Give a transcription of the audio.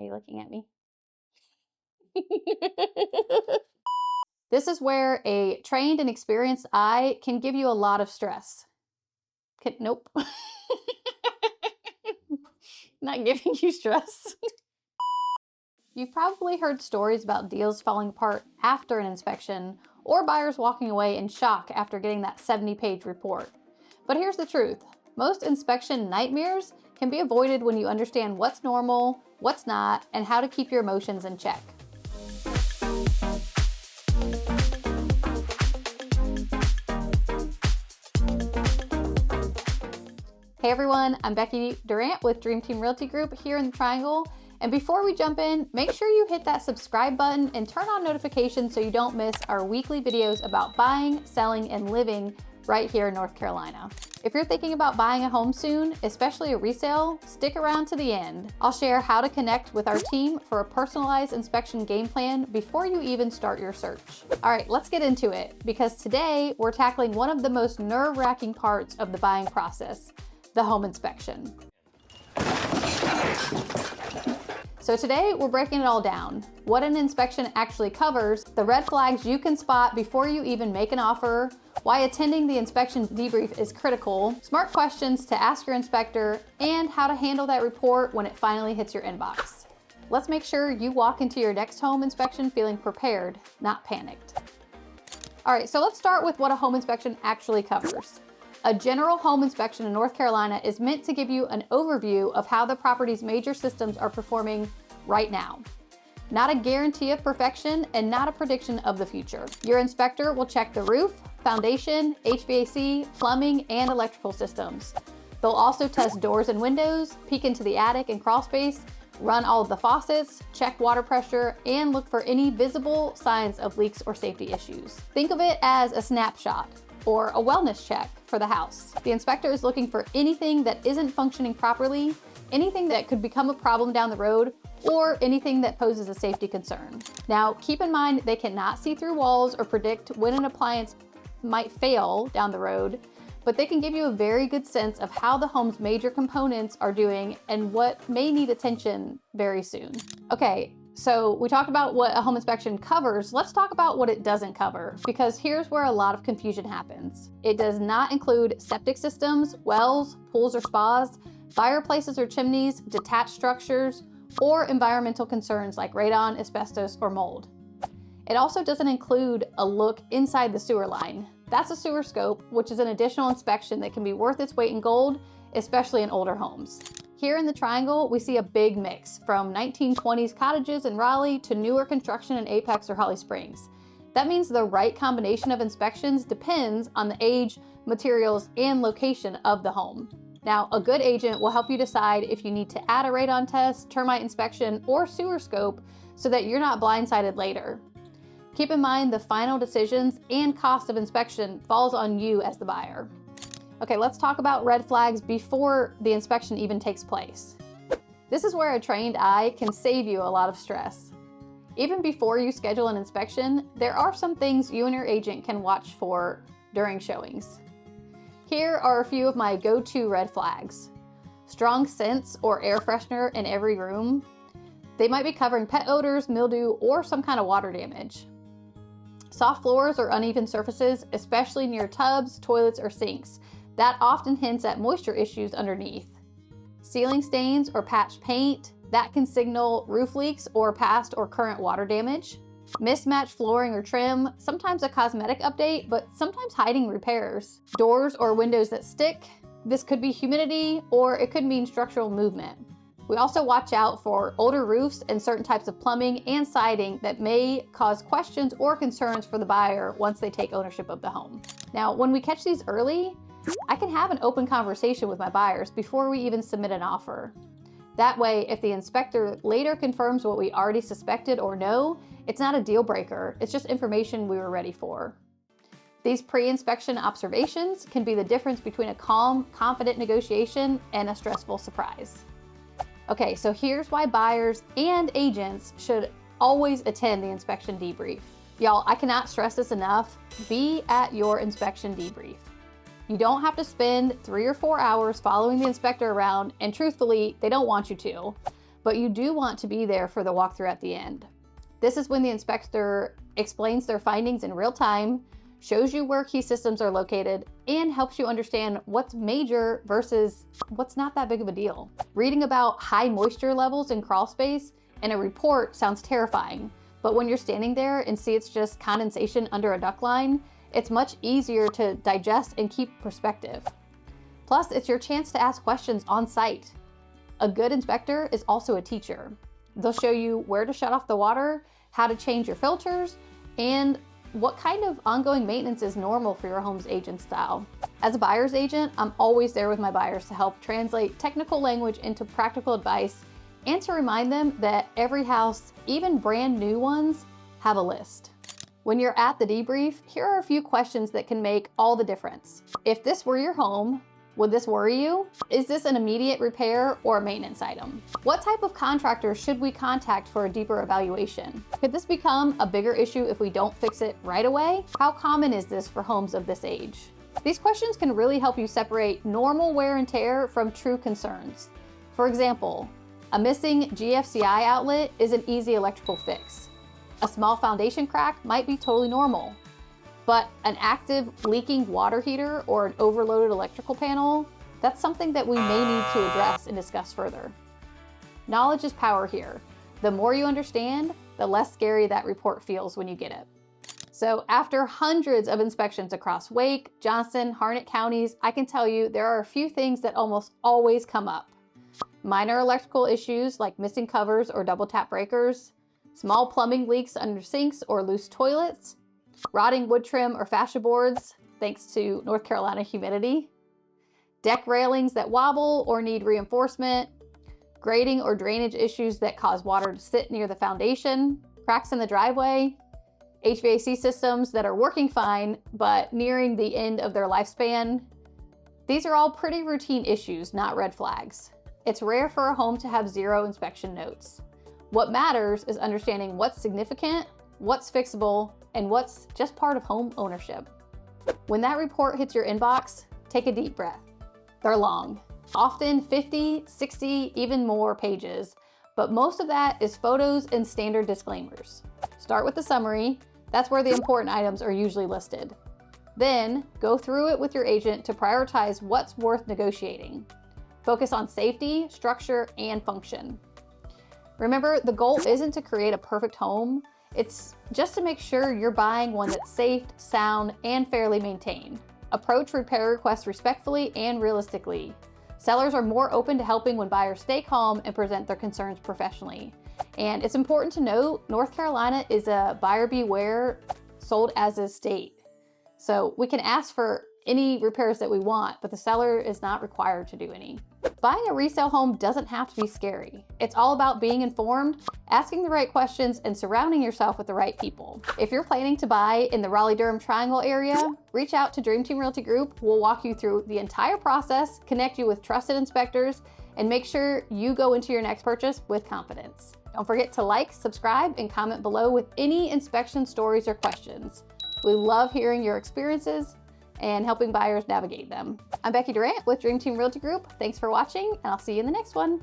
Why are you looking at me? This is where a trained and experienced eye can give you a lot of stress. Nope. Not giving you stress. You've probably heard stories about deals falling apart after an inspection, or buyers walking away in shock after getting that 70-page report. But here's the truth. Most inspection nightmares can be avoided when you understand what's normal, what's not, and how to keep your emotions in check. Hey everyone, I'm Becky Durant with Dream Team Realty Group here in the Triangle. And before we jump in, make sure you hit that subscribe button and turn on notifications so you don't miss our weekly videos about buying, selling, and living right here in North Carolina. If you're thinking about buying a home soon, especially a resale, stick around to the end. I'll share how to connect with our team for a personalized inspection game plan before you even start your search. All right, let's get into it, because today we're tackling one of the most nerve-wracking parts of the buying process, the home inspection. So today we're breaking it all down. What an inspection actually covers, the red flags you can spot before you even make an offer, why attending the inspection debrief is critical, smart questions to ask your inspector, and how to handle that report when it finally hits your inbox. Let's make sure you walk into your next home inspection feeling prepared, not panicked. All right, so let's start with what a home inspection actually covers. A general home inspection in North Carolina is meant to give you an overview of how the property's major systems are performing right now. Not a guarantee of perfection and not a prediction of the future. Your inspector will check the roof, foundation, HVAC, plumbing, and electrical systems. They'll also test doors and windows, peek into the attic and crawl space, run all of the faucets, check water pressure, and look for any visible signs of leaks or safety issues. Think of it as a snapshot or a wellness check for the house. The inspector is looking for anything that isn't functioning properly, anything that could become a problem down the road, or anything that poses a safety concern. Now, keep in mind they cannot see through walls or predict when an appliance might fail down the road, but they can give you a very good sense of how the home's major components are doing and what may need attention very soon. Okay, so we talked about what a home inspection covers. Let's talk about what it doesn't cover, because here's where a lot of confusion happens. It does not include septic systems, wells, pools or spas, fireplaces or chimneys, detached structures, or environmental concerns like radon, asbestos, or mold. It also doesn't include a look inside the sewer line. That's a sewer scope, which is an additional inspection that can be worth its weight in gold, especially in older homes. Here in the Triangle, we see a big mix, from 1920s cottages in Raleigh to newer construction in Apex or Holly Springs. That means the right combination of inspections depends on the age, materials, and location of the home. Now, a good agent will help you decide if you need to add a radon test, termite inspection, or sewer scope so that you're not blindsided later. Keep in mind the final decisions and cost of inspection falls on you as the buyer. Okay, let's talk about red flags before the inspection even takes place. This is where a trained eye can save you a lot of stress. Even before you schedule an inspection, there are some things you and your agent can watch for during showings. Here are a few of my go-to red flags. Strong scents or air freshener in every room. They might be covering pet odors, mildew, or some kind of water damage. Soft floors or uneven surfaces, especially near tubs, toilets, or sinks. That often hints at moisture issues underneath. Ceiling stains or patched paint, that can signal roof leaks or past or current water damage. Mismatched flooring or trim, sometimes a cosmetic update, but sometimes hiding repairs. Doors or windows that stick, this could be humidity or it could mean structural movement. We also watch out for older roofs and certain types of plumbing and siding that may cause questions or concerns for the buyer once they take ownership of the home. Now, when we catch these early, I can have an open conversation with my buyers before we even submit an offer. That way, if the inspector later confirms what we already suspected or know, it's not a deal breaker, it's just information we were ready for. These pre-inspection observations can be the difference between a calm, confident negotiation and a stressful surprise. Okay, so here's why buyers and agents should always attend the inspection debrief. Y'all, I cannot stress this enough. Be at your inspection debrief. You don't have to spend 3 or 4 hours following the inspector around, and truthfully, they don't want you to. but you do want to be there for the walkthrough at the end. This is when the inspector explains their findings in real time, shows you where key systems are located, and helps you understand what's major versus what's not that big of a deal. Reading about high moisture levels in crawl space in a report sounds terrifying, but when you're standing there and see it's just condensation under a duct line, it's much easier to digest and keep perspective. Plus, it's your chance to ask questions on site. A good inspector is also a teacher. They'll show you where to shut off the water, how to change your filters, and what kind of ongoing maintenance is normal for your home's age and style. As a buyer's agent, I'm always there with my buyers to help translate technical language into practical advice and to remind them that every house, even brand new ones, have a list. When you're at the debrief, here are a few questions that can make all the difference. If this were your home, would this worry you? Is this an immediate repair or a maintenance item? What type of contractor should we contact for a deeper evaluation? Could this become a bigger issue if we don't fix it right away? How common is this for homes of this age? These questions can really help you separate normal wear and tear from true concerns. For example, a missing GFCI outlet is an easy electrical fix. A small foundation crack might be totally normal. But an active leaking water heater or an overloaded electrical panel, that's something that we may need to address and discuss further. Knowledge is power here. The more you understand, the less scary that report feels when you get it. So after hundreds of inspections across Wake, Johnson, Harnett counties, I can tell you there are a few things that almost always come up. Minor electrical issues like missing covers or double tap breakers, small plumbing leaks under sinks or loose toilets, rotting wood trim or fascia boards, thanks to North Carolina humidity, deck railings that wobble or need reinforcement, grading or drainage issues that cause water to sit near the foundation, cracks in the driveway, HVAC systems that are working fine but nearing the end of their lifespan. These are all pretty routine issues, not red flags. It's rare for a home to have 0 inspection notes. What matters is understanding what's significant, what's fixable, and what's just part of home ownership. When that report hits your inbox, take a deep breath. They're long, often 50, 60, even more pages, but most of that is photos and standard disclaimers. Start with the summary. That's where the important items are usually listed. Then go through it with your agent to prioritize what's worth negotiating. Focus on safety, structure, and function. Remember, the goal isn't to create a perfect home. It's just to make sure you're buying one that's safe, sound, and fairly maintained. Approach repair requests respectfully and realistically. Sellers are more open to helping when buyers stay calm and present their concerns professionally. And it's important to note, North Carolina is a buyer beware, sold as a state. So we can ask for any repairs that we want, but the seller is not required to do any. Buying a resale home doesn't have to be scary. It's all about being informed, asking the right questions, and surrounding yourself with the right people. If you're planning to buy in the Raleigh-Durham Triangle area, reach out to Dream Team Realty Group. We'll walk you through the entire process, connect you with trusted inspectors, and make sure you go into your next purchase with confidence. Don't forget to like, subscribe, and comment below with any inspection stories or questions. We love hearing your experiences and helping buyers navigate them. I'm Becky Durant with Dream Team Realty Group. Thanks for watching, and I'll see you in the next one.